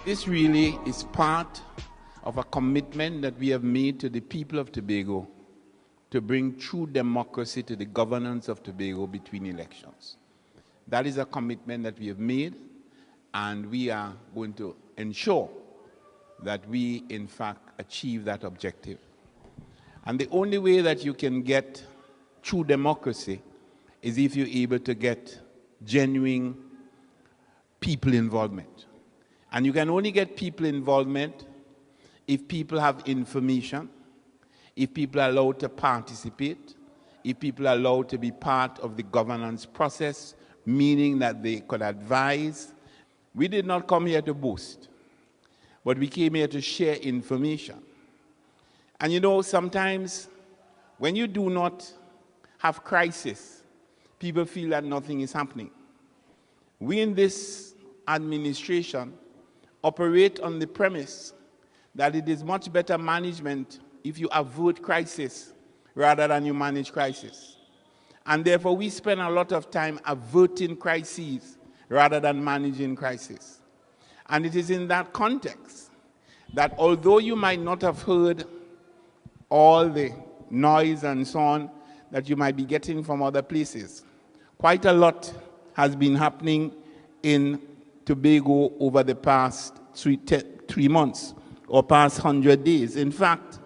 This really is part of a commitment that we have made to the people of Tobago to bring true democracy to the governance of Tobago between elections. That is a commitment that we have made, and we are going to ensure that we, in fact, achieve that objective. And the only way that you can get true democracy is if you're able to get genuine people involvement. And you can only get people involvement if people have information, if people are allowed to participate, if people are allowed to be part of the governance process, meaning that they could advise. We did not come here to boast, but we came here to share information. And you know, sometimes when you do not have crisis, people feel that nothing is happening. We in this administration operate on the premise that it is much better management if you avert crisis rather than you manage crisis. And therefore, we spend a lot of time averting crises rather than managing crisis. And it is in that context that although you might not have heard all the noise and so on that you might be getting from other places, quite a lot has been happening in Tobago over the past 3 months or past 100 days. In fact,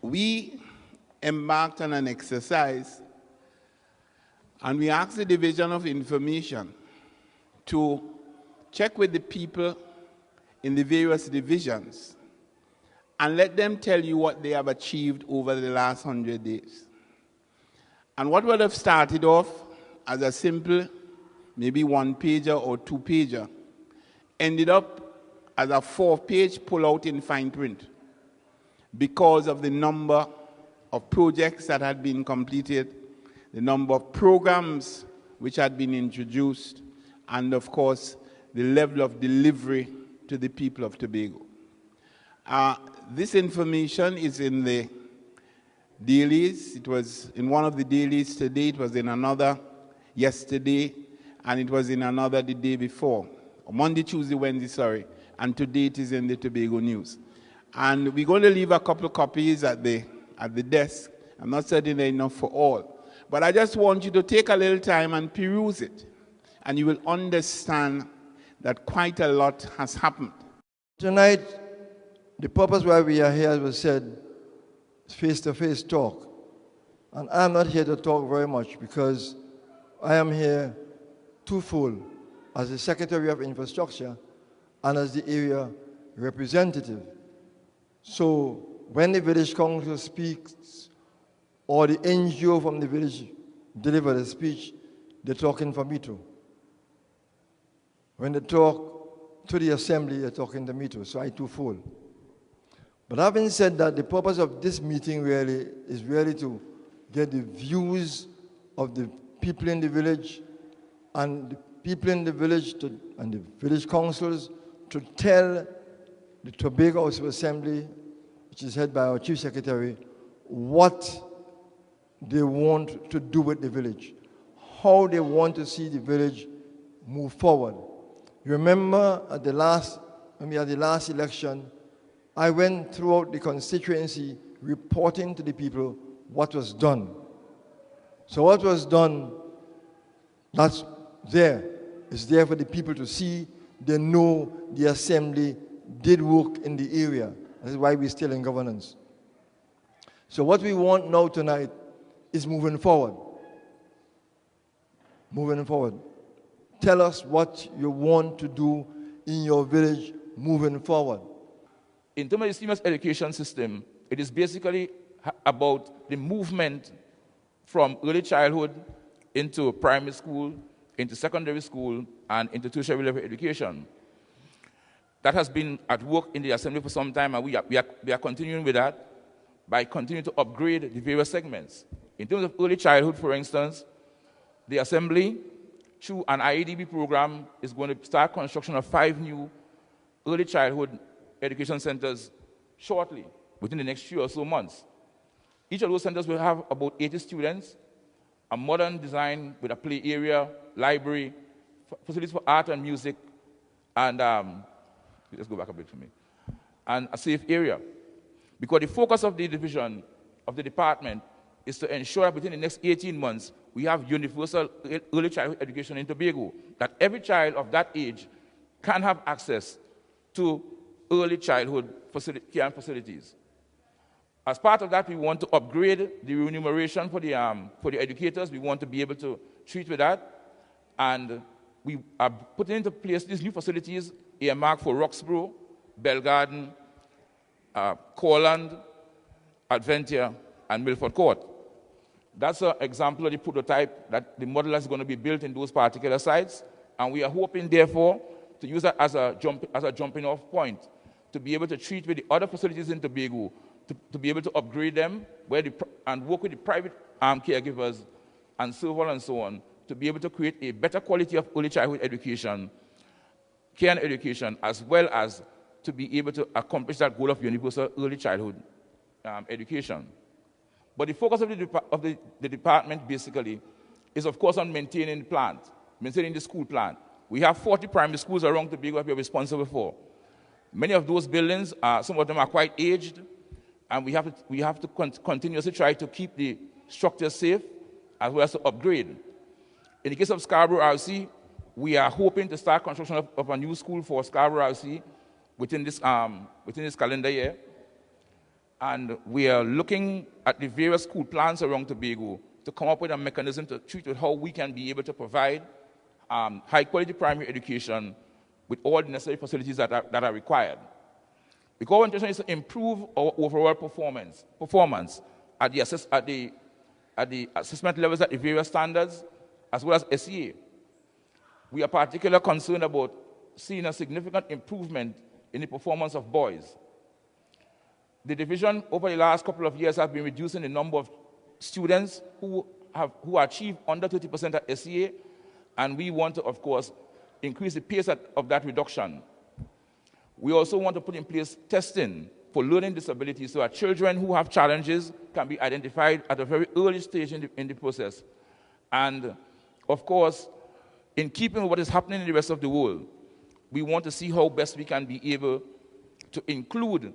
we embarked on an exercise and we asked the Division of Information to check with the people in the various divisions and let them tell you what they have achieved over the last 100 days. And what would have started off as a simple, maybe 1-pager or 2-pager, ended up as a 4-page pull-out in fine print because of the number of projects that had been completed, the number of programs which had been introduced, and of course, the level of delivery to the people of Tobago. This information is in the dailies. It was in one of the dailies today, it was in another yesterday, and it was in another the day before. Monday, Tuesday, Wednesday, sorry. And today it is in the Tobago News. And we're going to leave a couple of copies at the desk. I'm not certain they're enough for all. But I just want you to take a little time and peruse it. And you will understand that quite a lot has happened. Tonight, the purpose why we are here, as was said, is face-to-face talk. And I'm not here to talk very much because I am here twofold, as the Secretary of Infrastructure and as the area representative. So when the village council speaks or the NGO from the village delivers a speech, they're talking for me too. When they talk to the assembly, they're talking to me too, so I twofold. But having said that, the purpose of this meeting really is to get the views of the people in the village and the people in the village and the village councils to tell the Tobago House of Assembly, which is headed by our Chief Secretary, what they want to do with the village, how they want to see the village move forward. You remember at when we had the last election, I went throughout the constituency reporting to the people what was done. So what was done, that's there. It's there for the people to see. They know the assembly did work in the area. That's why we're still in governance. So what we want now tonight is moving forward. Moving forward. Tell us what you want to do in your village moving forward. In terms of the seniors education system, it is basically about the movement from early childhood into primary school, into secondary school, and into tertiary level education. That has been at work in the Assembly for some time, and we are continuing with that by continuing to upgrade the various segments. In terms of early childhood, for instance, the Assembly, through an IEDB program, is going to start construction of 5 new early childhood education centers shortly, within the next few or so months. Each of those centers will have about 80 students, a modern design with a play area, library, facilities for art and music, and let's go back a bit for me, and a safe area. Because the focus of the division, of the department, is to ensure that within the next 18 months, we have universal early childhood education in Tobago, that every child of that age can have access to early childhood care and facilities. As part of that, we want to upgrade the remuneration for the educators. We want to be able to treat with that. And we are putting into place these new facilities earmarked for Roxborough, Belgarden, Corland, Adventia, and Milford Court. That's an example of the prototype that the model is going to be built in those particular sites. And we are hoping, therefore, to use that as a jumping off point to be able to treat with the other facilities in Tobago, to be able to upgrade them and work with the private caregivers and so on and so on, to be able to create a better quality of early childhood education, care and education, as well as to be able to accomplish that goal of universal early childhood education. But the focus of the department basically is, of course, on maintaining the plant, maintaining the school plant. We have 40 primary schools around Tobago that we are responsible for. Many of those buildings, some of them are quite aged, and we have to continuously try to keep the structure safe as well as to upgrade. In the case of Scarborough RC, we are hoping to start construction of a new school for Scarborough RC within this calendar year. And we are looking at the various school plans around Tobago to come up with a mechanism to treat with how we can be able to provide high-quality primary education with all the necessary facilities that are required. Because our intention is to improve our overall performance at the assessment levels at the various standards, as well as SEA. We are particularly concerned about seeing a significant improvement in the performance of boys. The division over the last couple of years has been reducing the number of students who achieve under 30% at SEA, and we want to, of course, increase the pace of that reduction. We also want to put in place testing for learning disabilities so that children who have challenges can be identified at a very early stage in the process. And, of course, in keeping with what is happening in the rest of the world, we want to see how best we can be able to include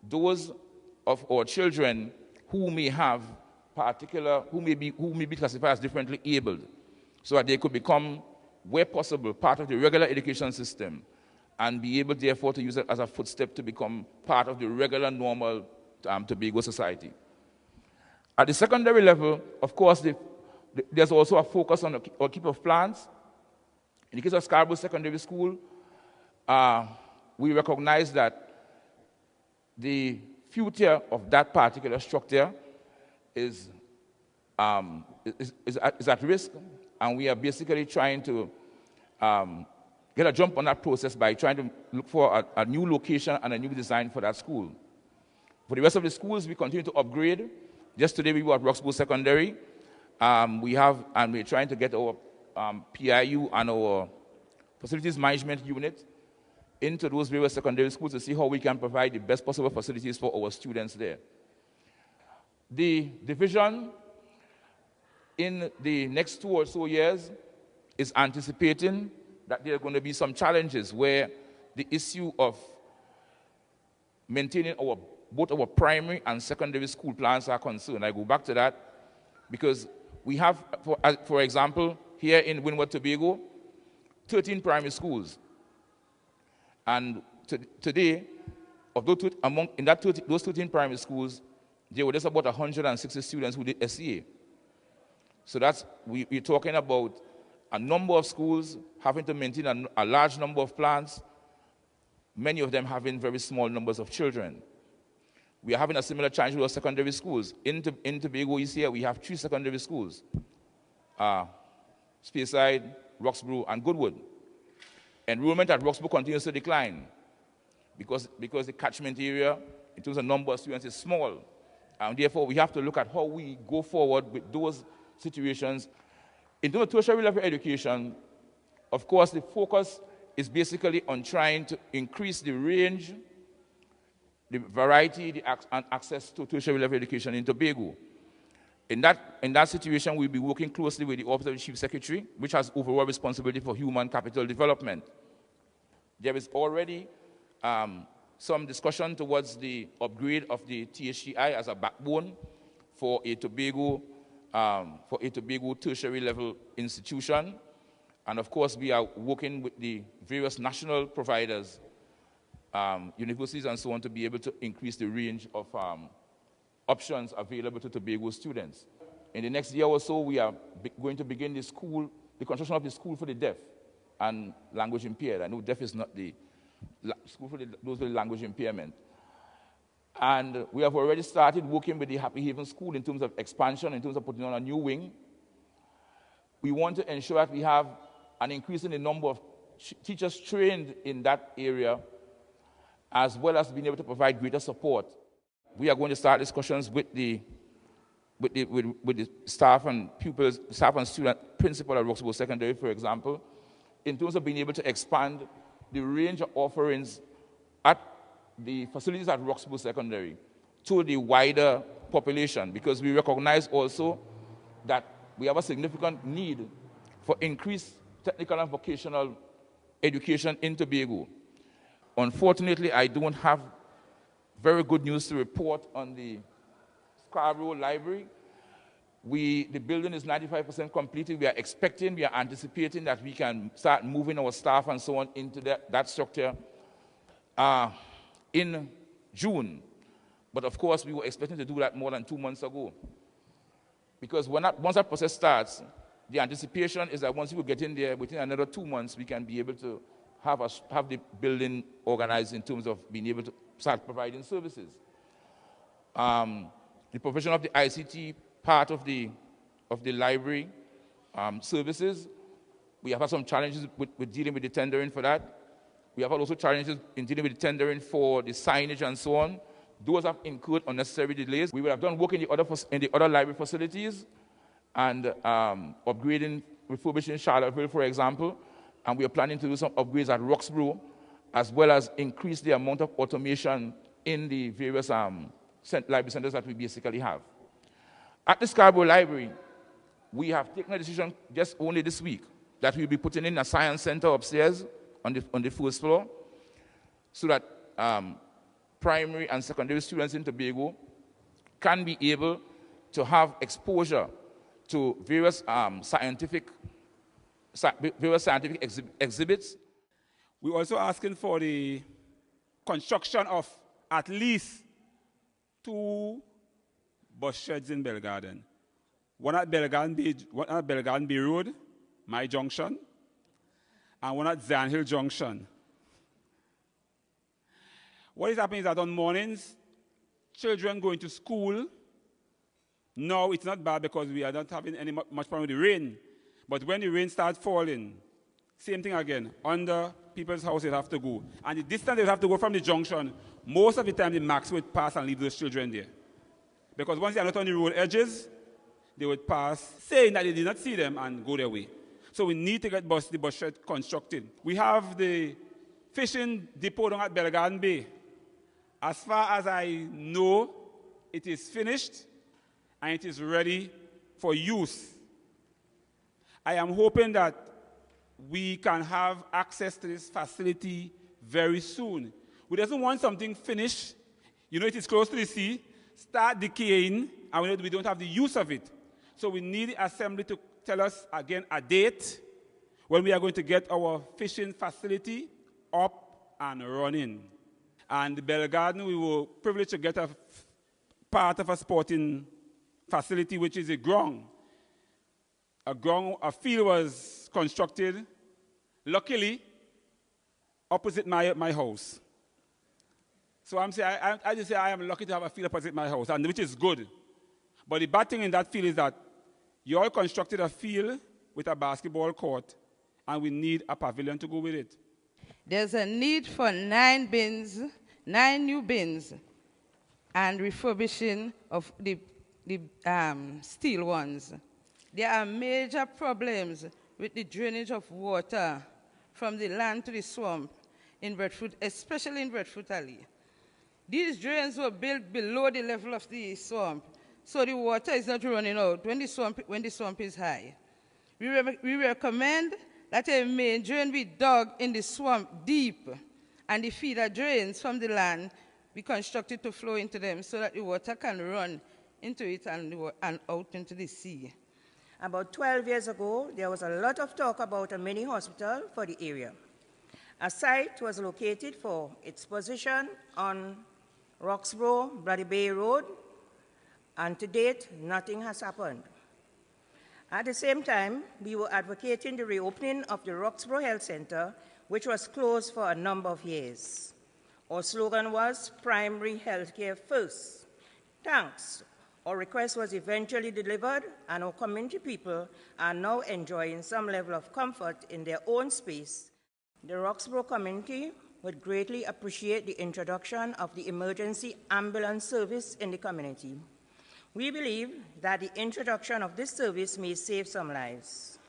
those of our children who may be classified as differently abled, so that they could become, where possible, part of the regular education system and be able, therefore, to use it as a footstep to become part of the regular, normal Tobago society. At the secondary level, of course, there's also a focus on upkeep of plants. In the case of Scarborough Secondary School, we recognize that the future of that particular structure is at risk, and we are basically trying to get a jump on that process by trying to look for a new location and a new design for that school. For the rest of the schools, we continue to upgrade. Just today, we were at Roxborough Secondary. We're trying to get our PIU and our facilities management unit into those various secondary schools to see how we can provide the best possible facilities for our students there. The division in the next 2 or so years is anticipating that there are going to be some challenges where the issue of maintaining both our primary and secondary school plans are concerned. I go back to that because we have, for example, here in Windward, Tobago, 13 primary schools. And today, those 13 primary schools, there were just about 160 students who did SEA. So we're talking about a number of schools having to maintain a large number of plants, many of them having very small numbers of children. We are having a similar challenge with our secondary schools. In Tobago East here, we have 3 secondary schools, Speyside, Roxborough, and Goodwood. Enrollment at Roxborough continues to decline because the catchment area, in terms of number of students, is small. And therefore, we have to look at how we go forward with those situations. In terms of tertiary level education, of course, the focus is basically on trying to increase the range, the variety, and access to tertiary level education in Tobago. In that situation, we'll be working closely with the Office of the Chief Secretary, which has overall responsibility for human capital development. There is already some discussion towards the upgrade of the THCI as a backbone for a Tobago tertiary level institution. And of course, we are working with the various national providers, universities and so on, to be able to increase the range of options available to Tobago students. In the next year or so, we are going to begin the construction of the school for the deaf and language impaired. I know deaf is not the school for those with language impairment. And we have already started working with the Happy Haven School in terms of expansion, in terms of putting on a new wing. We want to ensure that we have an increase in the number of teachers trained in that area, as well as being able to provide greater support. We are going to start discussions with the staff and pupils, staff and student principal at Roxborough Secondary, for example, in terms of being able to expand the range of offerings at the facilities at Roxborough Secondary to the wider population, because we recognize also that we have a significant need for increased technical and vocational education in Tobago. Unfortunately, I don't have very good news to report on the Scarborough Library. The building is 95% completed. We are anticipating that we can start moving our staff and so on into that structure in June. But of course, we were expecting to do that more than 2 months ago. Because once that process starts, the anticipation is that once we get in there, within another 2 months, we can be able to have the building organized in terms of being able to start providing services. The provision of the ICT part of the library services, we have had some challenges with dealing with the tendering for that. We have also challenges in dealing with the tendering for the signage and so on. Those have incurred unnecessary delays. We would have done work in the other library facilities and upgrading, refurbishing Charlottesville, for example. And we are planning to do some upgrades at Roxborough, as well as increase the amount of automation in the various library centers that we basically have. At the Scarborough Library, we have taken a decision just only this week that we'll be putting in a science center upstairs on the first floor, so that primary and secondary students in Tobago can be able to have exposure to various scientific exhibits. We're also asking for the construction of at least 2 bus sheds in Belgarden. One at Belgarden Bay Road, my junction, and one at Zan Hill Junction. What is happening is that on mornings, children going to school, now it's not bad because we are not having much problem with the rain. But when the rain starts falling, same thing again. Under people's house, they have to go. And the distance they have to go from the junction, most of the time the Max would pass and leave those children there. Because once they are not on the road edges, they would pass, saying that they did not see them and go their way. So we need to get the bus shed constructed. We have the fishing depot down at Belgarden Bay. As far as I know, it is finished and it is ready for use. I am hoping that we can have access to this facility very soon. We don't want something finished, it is close to the sea, start decaying, and we don't have the use of it. So we need the assembly to tell us again a date when we are going to get our fishing facility up and running. And the Belgarden, we were privileged to get a part of a sporting facility, which is a ground. A field was constructed, luckily, opposite my house. So I just say I am lucky to have a field opposite my house, and which is good. But the bad thing in that field is that you all constructed a field with a basketball court, and we need a pavilion to go with it. There's a need for 9 new bins, and refurbishing of the steel ones. There are major problems with the drainage of water from the land to the swamp in Breadfruit, especially in Breadfruit Alley. These drains were built below the level of the swamp, so the water is not running out when the swamp is high. We recommend that a main drain be dug in the swamp deep, and the feeder drains from the land be constructed to flow into them so that the water can run into it and out into the sea. About 12 years ago, there was a lot of talk about a mini hospital for the area. A site was located for its position on Roxborough, Bloody Bay Road, and to date, nothing has happened. At the same time, we were advocating the reopening of the Roxborough Health Center, which was closed for a number of years. Our slogan was primary health care first. Thanks. Our request was eventually delivered, and our community people are now enjoying some level of comfort in their own space. The Roxborough community would greatly appreciate the introduction of the emergency ambulance service in the community. We believe that the introduction of this service may save some lives.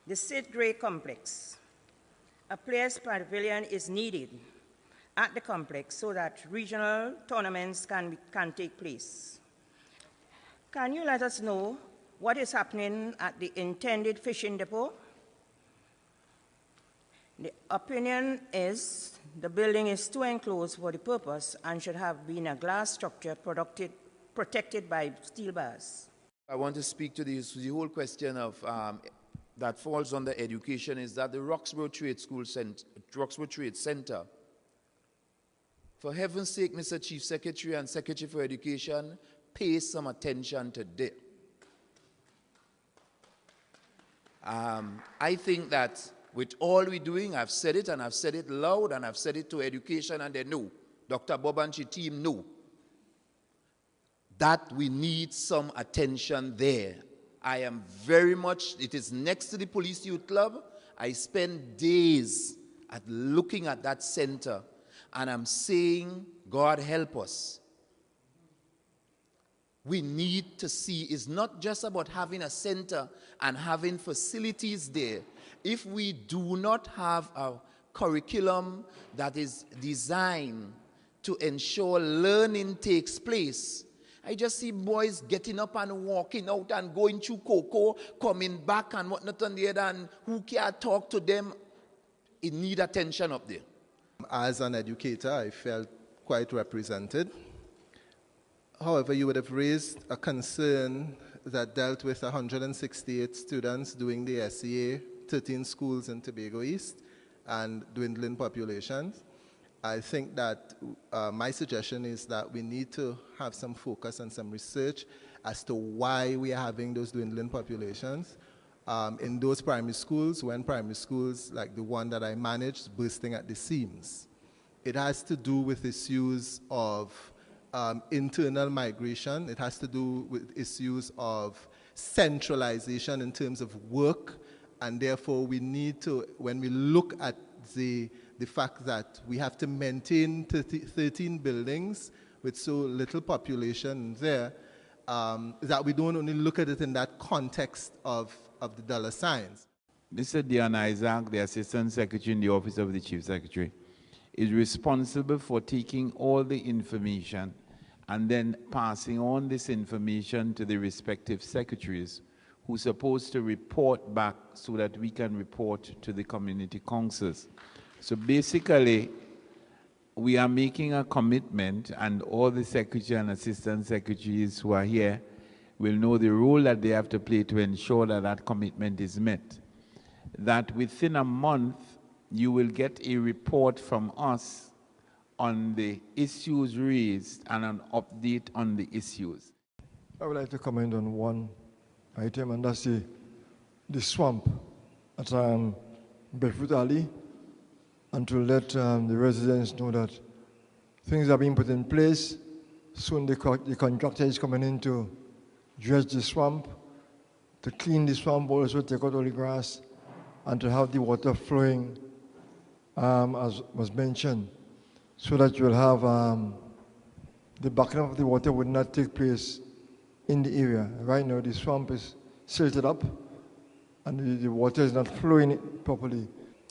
The Sid Gray Complex. A players' pavilion is needed at the complex so that regional tournaments can take place. Can you let us know what is happening at the intended fishing depot? The opinion is the building is too enclosed for the purpose and should have been a glass structure protected by steel bars. I want to speak to the whole question of that falls under education is that the Roxborough Trade Center, for heaven's sake, Mr. Chief Secretary and Secretary for Education, pay some attention to this. I think that with all we're doing, I've said it and I've said it loud and I've said it to education and they know, Dr. Bob and his team know, that we need some attention there. I am very much, it is next to the Police Youth Club. I spend days looking at that center and I'm saying, God help us. We need to see, it's not just about having a center and having facilities there. If we do not have a curriculum that is designed to ensure learning takes place, I just see boys getting up and walking out and going through cocoa, coming back and whatnot on the other, and who can talk to them? It need attention up there. As an educator, I felt quite represented. However, you would have raised a concern that dealt with 168 students doing the SEA, 13 schools in Tobago East, and dwindling populations. I think that my suggestion is that we need to have some focus and some research as to why we are having those dwindling populations. In those primary schools, when primary schools like the one that I managed bursting at the seams. It has to do with issues of internal migration. It has to do with issues of centralization in terms of work, and therefore we need to, when we look at the fact that we have to maintain 13 buildings with so little population there, that we don't only look at it in that context of the dollar signs. Mr. Dion Isaac, the Assistant Secretary in the Office of the Chief Secretary, is responsible for taking all the information and then passing on this information to the respective secretaries who are supposed to report back so that we can report to the community councils. So basically, we are making a commitment, and all the secretary and assistant secretaries who are here will know the role that they have to play to ensure that that commitment is met. That within a month, you will get a report from us on the issues raised and an update on the issues. I would like to comment on one item, and that's the swamp at Bedford Alley, and to let the residents know that things are being put in place. Soon the contractor is coming in to dredge the swamp, to clean the swamp, also take out all the grass, and to have the water flowing, as was mentioned, so that you will have the backing up of the water would not take place in the area. Right now the swamp is silted up and the water is not flowing properly.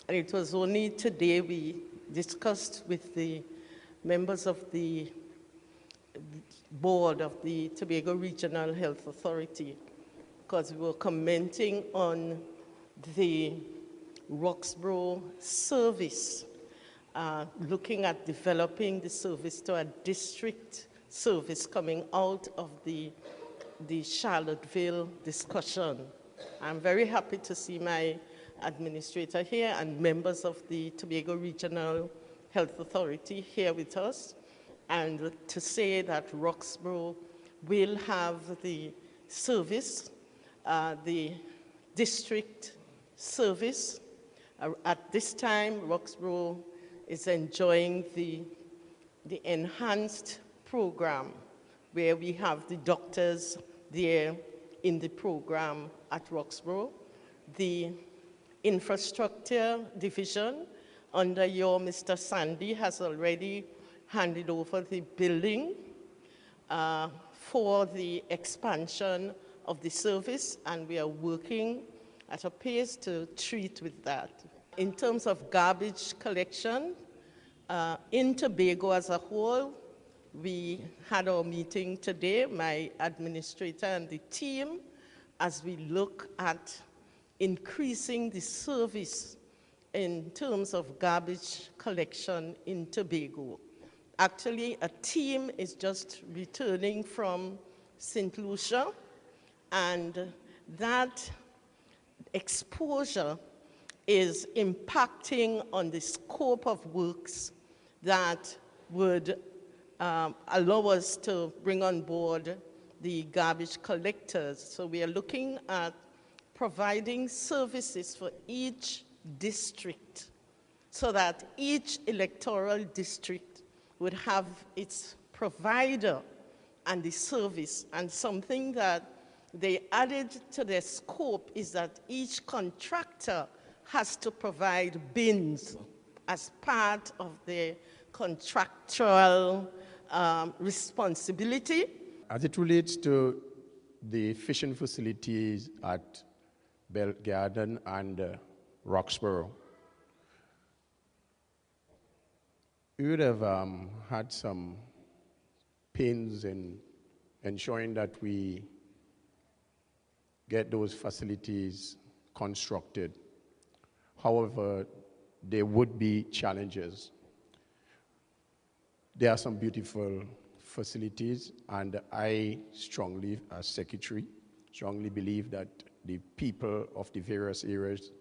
And it was only today we discussed with the members of the board of the Tobago Regional Health Authority, because we were commenting on the Roxborough service, looking at developing the service to a district service coming out of the Charlottesville discussion. I'm very happy to see my administrator here and members of the Tobago Regional Health Authority here with us, and to say that Roxborough will have the service, the district service. At this time, Roxborough is enjoying the enhanced program where we have the doctors there in the program at Roxborough. The infrastructure division under your Mr. Sandy has already handed over the building for the expansion of the service, and we are working at a pace to treat with that. In terms of garbage collection, in Tobago as a whole, we had our meeting today, my administrator and the team, as we look at increasing the service in terms of garbage collection in Tobago. Actually, a team is just returning from St. Lucia, and that exposure is impacting on the scope of works that would allow us to bring on board the garbage collectors. So we are looking at providing services for each district so that each electoral district would have its provider and the service. And something that they added to their scope is that each contractor has to provide bins as part of their contractual responsibility. As it relates to the fishing facilities at Belgarden and Roxborough, we would have had some pains in ensuring that we get those facilities constructed. However, there would be challenges. There are some beautiful facilities, and I strongly, as secretary, strongly believe that the people of the various areas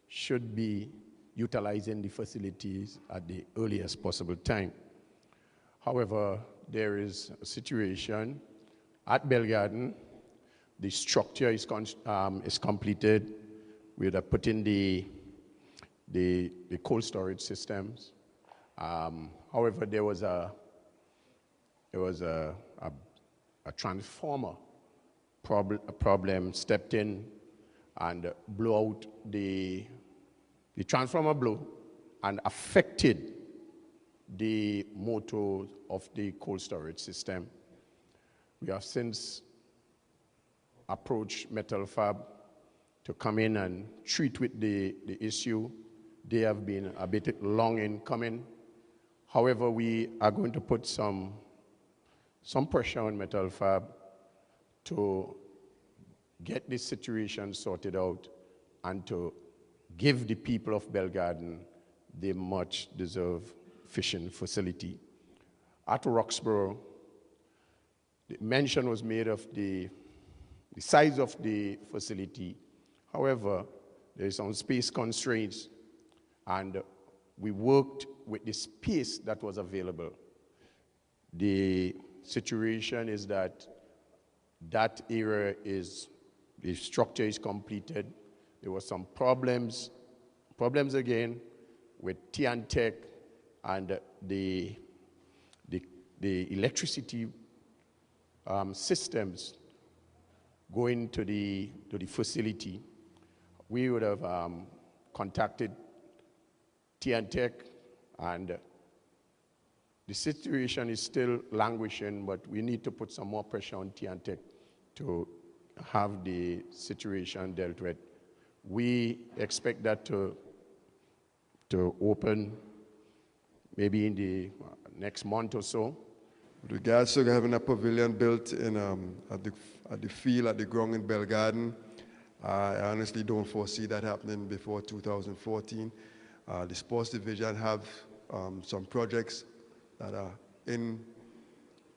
should be utilizing the facilities at the earliest possible time. However, there is a situation at Belgarden. The structure is completed. We are putting the cold storage systems. However, there was a transformer problem stepped in and blew out the transformer blew and affected the motor of the cold storage system. We have since approached Metal Fab to come in and treat with the issue. They have been a bit long in coming. However, we are going to put some pressure on Metal Fab to get this situation sorted out and to give the people of Belgarden the much-deserved fishing facility. At Roxborough, the mention was made of the size of the facility. However, there is some space constraints, and we worked with the space that was available. The situation is that area the structure is completed. There were some problems again with T&Tech and the electricity systems going to the facility. We would have contacted T&Tech, and the situation is still languishing, but we need to put some more pressure on T&Tech to have the situation dealt with. We expect that to open maybe in the next month or so. With regards to having a pavilion built in at the field, at the ground in Belgarden, I honestly don't foresee that happening before 2014. The sports division have some projects that are in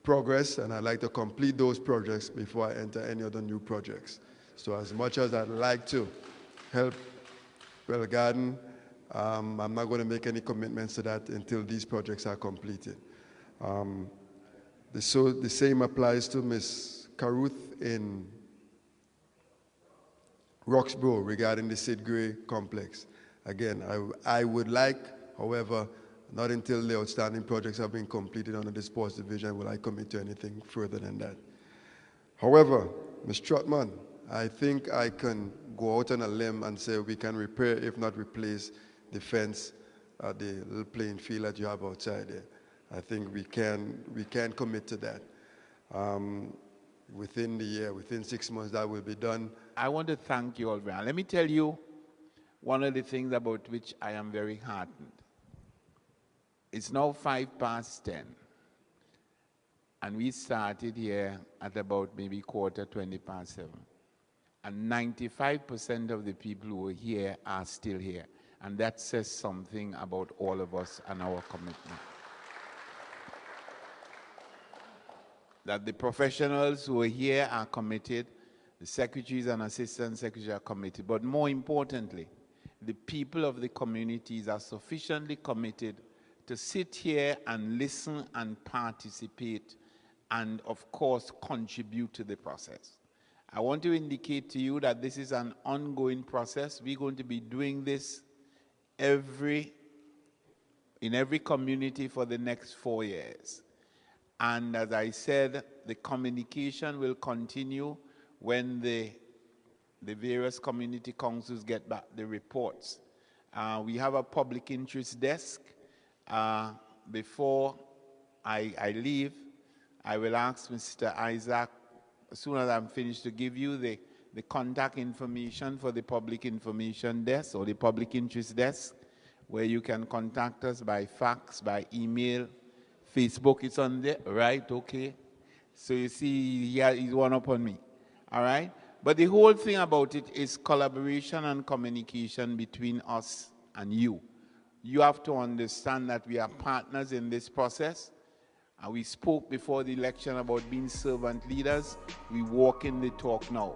progress, and I'd like to complete those projects before I enter any other new projects. So as much as I'd like to help Well Garden, I'm not going to make any commitments to that until these projects are completed. The same applies to Ms. Caruth in Roxborough regarding the Sid Gray complex. Again, I would like, however, not until the outstanding projects have been completed under the sports division will I commit to anything further than that. However, Ms. Trotman, I think I can go out on a limb and say we can repair, if not replace, the fence at the little playing field that you have outside there. I think we can commit to that. Within the year, within 6 months, that will be done. I want to thank you all very much. Let me tell you one of the things about which I am very heartened. It's now 10:05, and we started here at about maybe 7:15. And 95% of the people who are here are still here. And that says something about all of us and our commitment. That the professionals who are here are committed, the secretaries and assistant secretaries are committed, but more importantly, the people of the communities are sufficiently committed to sit here and listen and participate and, of course, contribute to the process. I want to indicate to you that this is an ongoing process. We're going to be doing this in every community for the next 4 years. And as I said, the communication will continue when the various community councils get back the reports. We have a public interest desk. Before I leave, I will ask Mr. Isaac, as soon as I'm finished, to give you the contact information for the public information desk or the public interest desk, where you can contact us by fax, by email, Facebook. It's on there, right? Okay. So you see, he's one up on me. All right? But the whole thing about it is collaboration and communication between us and you. You have to understand that we are partners in this process. We spoke before the election about being servant leaders. We walk in the talk now.